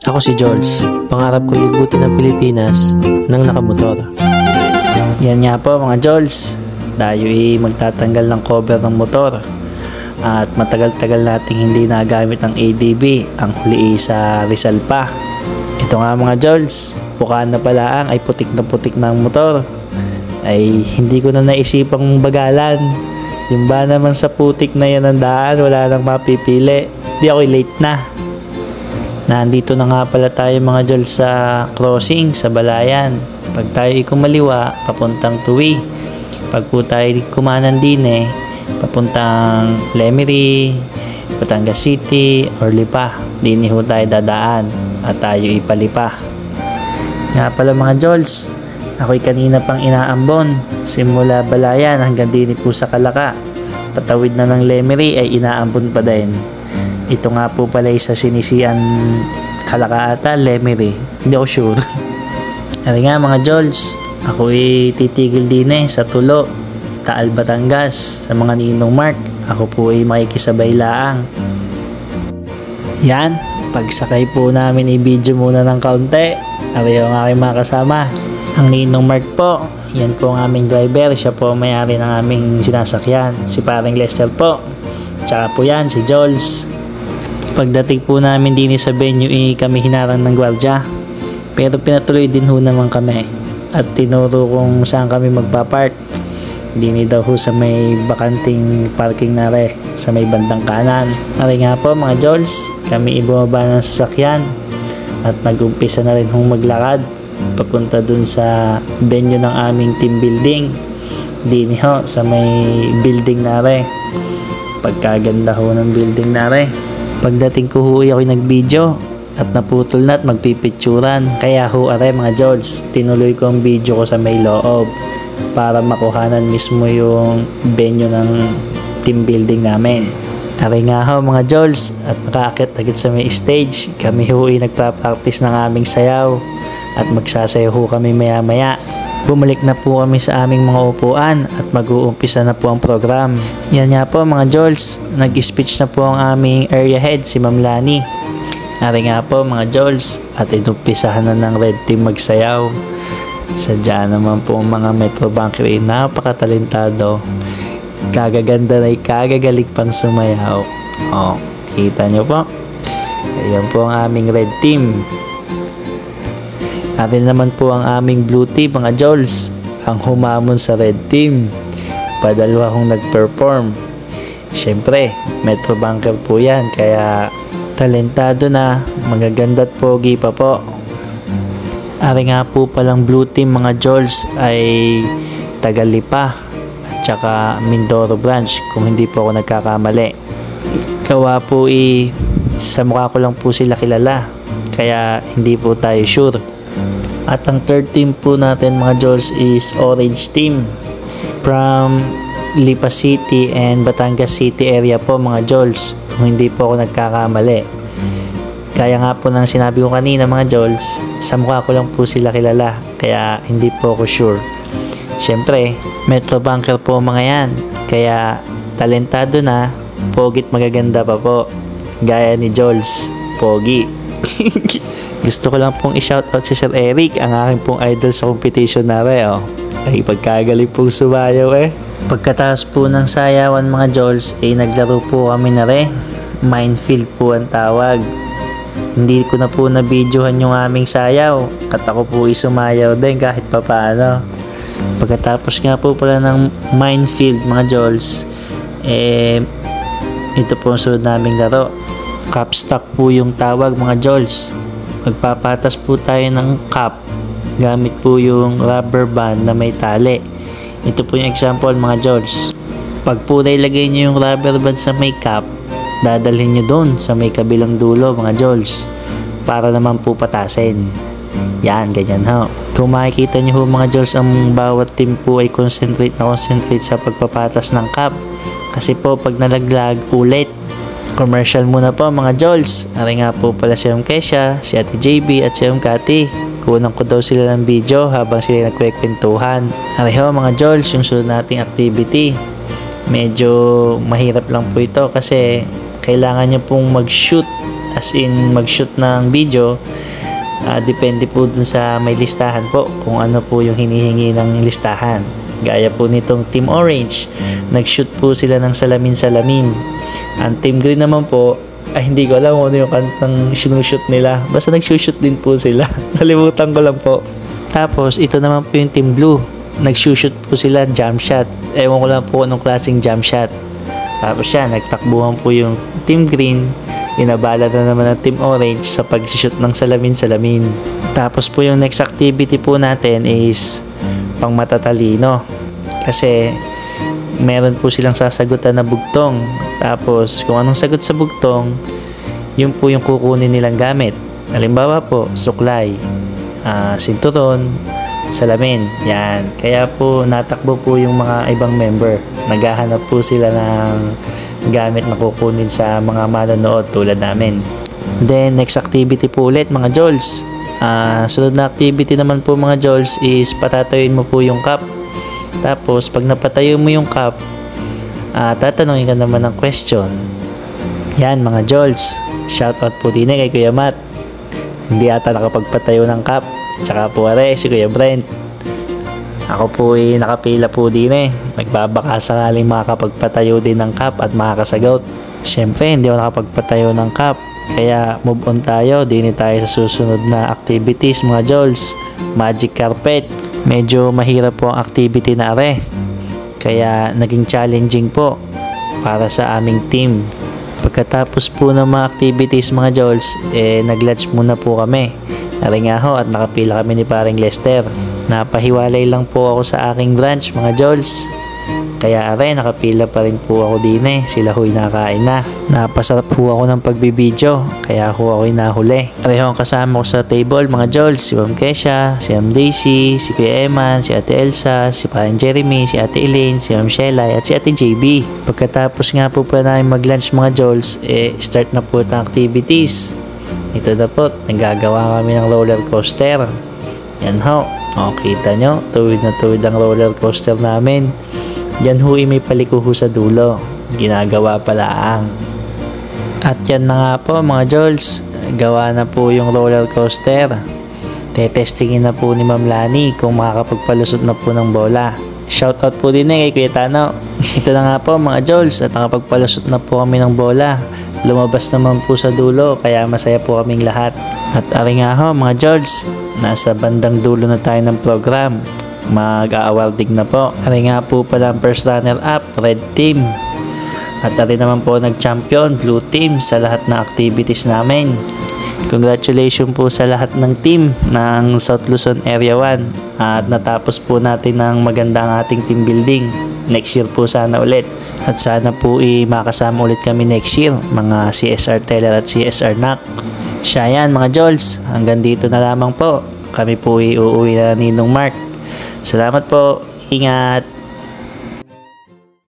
Ako si Jules. Pangarap ko libutin ang Pilipinas nang nakamotor. Yan nga po mga Jules. Tayo magtatanggal ng cover ng motor. At matagal-tagal nating hindi nagamit ang ADB. Ang huli sa Rizal pa. Ito nga mga Jules. Bukaan na pala ay putik na ang motor. Ay hindi ko na naisipang bagalan. Yung ba naman sa putik na yan ang daan, wala nang mapipili. Di ako late na. Nandito na nga pala tayo mga Jules sa crossing sa Balayan. Pag tayo kumaliwa, papuntang Tuwi. Pag po tayo kumanan din papuntang Lemery, Batangas City, or Lipa. Dini ho tayo dadaan at tayo ipalipa. Nga pala mga Jules, ako'y kanina pang inaambon. Simula Balayan hanggang dini po sa Kalaka. Patawid na ng Lemery ay inaambon pa din. Ito nga po pala sa Sinisian Kalaka ata, Lemery. Hindi ako sure. Ari nga mga Jules, ako'y titigil din sa Tulo, Taal, Batangas, sa mga Ninong Mark. Ako po ay makikisabay laang. Yan, pagsakay po namin i-video muna ng kaunti. Ari yung aking mga kasama. Ang Ninong Mark po, yan po ang aming driver. Siya po may-ari ng aming sinasakyan. Si paring Lester po. Tsaka po yan, si Jules. Pagdating po namin din sa venue kami hinarang ng gwardya. Pero pinatuloy din ho naman kami. At tinuro kung saan kami magpapark. Dini daw ho sa may bakanting parking na sa may bandang kanan. Ari nga po mga Jules, kami ibumaba ng sasakyan. At nag-umpisa na rin hong maglakad papunta dun sa venue ng aming team building. Dini ho sa may building na Pagkaganda ho ng building na Pagdating ko ho ako'y nag-video at naputol na at magpipicturan. Kaya ho mga Jules, tinuloy ko ang video ko sa may loob para makuhanan mismo yung venue ng team building namin. Ari nga ho mga Jules, at nakaakit agad sa may stage. Kami ho nagpa-practice ng aming sayaw at magsasayaw ho kami maya-maya. Bumalik na po kami sa aming mga upuan at mag-uumpisa na po ang program. Yan nga po mga Jules, nag-speech na po ang aming area head si Ma'am Lani. Ari nga po mga Jules, at inumpisahan na ng red team magsayaw. Sadya naman po ang mga Metro Banker ay napakatalentado. Kagaganda na kagagaling pang sumayaw. Kita nyo po. Ayan po ang aming red team. Atin naman po ang aming blue team mga Jules, ang humamon sa red team. Padalwa hong nag-perform. Siyempre, Metro Banker po yan, kaya talentado na, magaganda at pogi pa po. Ari nga po palang blue team mga Jules ay Tagalipa at saka Mindoro branch kung hindi po ako nagkakamali. Kawa po sa mukha ko lang po sila kilala, kaya hindi po tayo sure. At ang third team po natin mga Jules is Orange Team from Lipa City and Batangas City area po mga Jules, kung hindi po ako nagkakamali. Kaya nga po nang sinabi ko kanina mga Jules, sa mukha ko lang po sila kilala, kaya hindi po ako sure. Siyempre, Metro Banker po mga yan, kaya talentado na, pogit magaganda pa po, gaya ni Jules, pogi. Gusto ko lang pong i-shoutout si Sir Eric, ang aking pong idol sa competition na ay pagkagaling pong sumayaw Pagkatapos po ng sayawan mga Jules, naglaro po kami na Minefield po ang tawag. Hindi ko na po na-videohan yung aming sayaw, at ako po sumayaw din kahit papaano. Pagkatapos nga po pala ng Minefield mga Jules, ito po ang sunod naming laro. Capstock po yung tawag mga Jules. Magpapatas po tayo ng cap gamit po yung rubber band na may tali. Ito po yung example mga Jules. Pag po nailagay nyo yung rubber band sa may cap, dadalhin nyo doon sa may kabilang dulo mga Jules para naman po patasin. Yan, ganyan ho. Kung makikita nyo ho mga Jules, ang bawat team po ay concentrate sa pagpapatas ng cap. Kasi po pag nalaglag, ulit. Commercial muna po mga Jules. Ari nga po pala si Kesha, si Ate JB at si Kati. Kunan ko daw sila ng video habang sila nagkwekwentuhan. Ari ho mga Jules, yung sunod nating activity. Medyo mahirap lang po ito kasi kailangan nyo pong mag-shoot as in mag-shoot ng video, depende po dun sa may listahan po kung ano po yung hinihingi ng listahan. Gaya po nitong Team Orange, nag-shoot po sila ng salamin-salamin. Ang Team Green naman po, ay hindi ko alam kung ano yung kantang sinushoot nila. Basta nag-shoot din po sila. Nalimutan ko lang po. Tapos ito naman po yung Team Blue, nag-shoot po sila jump shot. Ewan ko lang po anong klaseng jump shot. Tapos siya, nagtakbuhan po yung Team Green, inabala na naman ng Team Orange sa pag-shoot ng salamin-salamin. Tapos po yung next activity po natin is pang matatalino. Kasi meron po silang sasagutan na bugtong. Tapos kung anong sagot sa bugtong, yun po yung kukunin nilang gamit. Halimbawa po, suklay, sinturon, salamin. Yan. Kaya po natakbo po yung mga ibang member. Naghahanap po sila ng gamit na kukunin sa mga manonood tulad namin. Then next activity po ulit mga Jols. Sunod na activity naman po mga Jols is patatayuin mo po yung cup. Tapos pag napatayo mo yung cup, tatanungin ka naman ng question. Yan mga Jols. Shoutout po din kay Kuya Matt. Hindi ata nakapagpatayo ng cup. Tsaka po si Kuya Brent. Ako po nakapila po din Nagbabaka sakaling makakapagpatayo din ng cup at makakasagot. Siyempre hindi ako nakapagpatayo ng cup. Kaya move on tayo. Dini tayo sa susunod na activities mga Jols. Magic carpet. Medyo mahirap po ang activity na kaya naging challenging po para sa aming team. Pagkatapos po ng mga activities mga Jols, nag-lunch muna po kami. Nga ho at nakapila kami ni paring Lester. Napahiwalay lang po ako sa aking branch mga Jols. Kaya nakapila pa rin po ako din Sila ho'y nakain na. Napasarap po ako ng pagbibideo. Kaya ako'y nahuli. Ang kasama ko sa table mga Jols. Si Ma'am Kesha, si Ma'am Daisy, si Kuya Eman, si Ate Elsa, si Parang Jeremy, si Ate Elaine, si Ma'am Shelay at si Ate JB. Pagkatapos nga po pa namin mag-lunch mga Jols, start na po ang activities. Ito na po, nagagawa kami ng roller coaster. Yan ho. Kita nyo, tuwid na tuwid ang roller coaster namin. Yan ho may paliko sa dulo. Ginagawa pala ang. At yan na nga po mga Jols. Gawa na po yung roller coaster. Tetestingin na po ni Ma'am Lani kung makakapagpalusot na po ng bola. Shoutout po din kay Kuya Tano. Ito na nga po mga Jols at nakapagpalusot na po kami ng bola. Lumabas naman po sa dulo kaya masaya po kaming lahat. At nga ho mga Jols, nasa bandang dulo na tayo ng program. Mag-awarding na po. Nga po pala ang first runner up, red team. At naman po nag-champion, blue team sa lahat ng activities namin. Congratulations po sa lahat ng team ng South Luzon Area 1. At natapos po natin ng maganda ang ating team building. Next year po sana ulit. At sana po makasama ulit kami next year, mga CSR Teller at CSR NAC. Siya yan mga Jols. Hanggang dito na lamang po. Kami po uuwi na Ninong Mark. Salamat po. Ingat.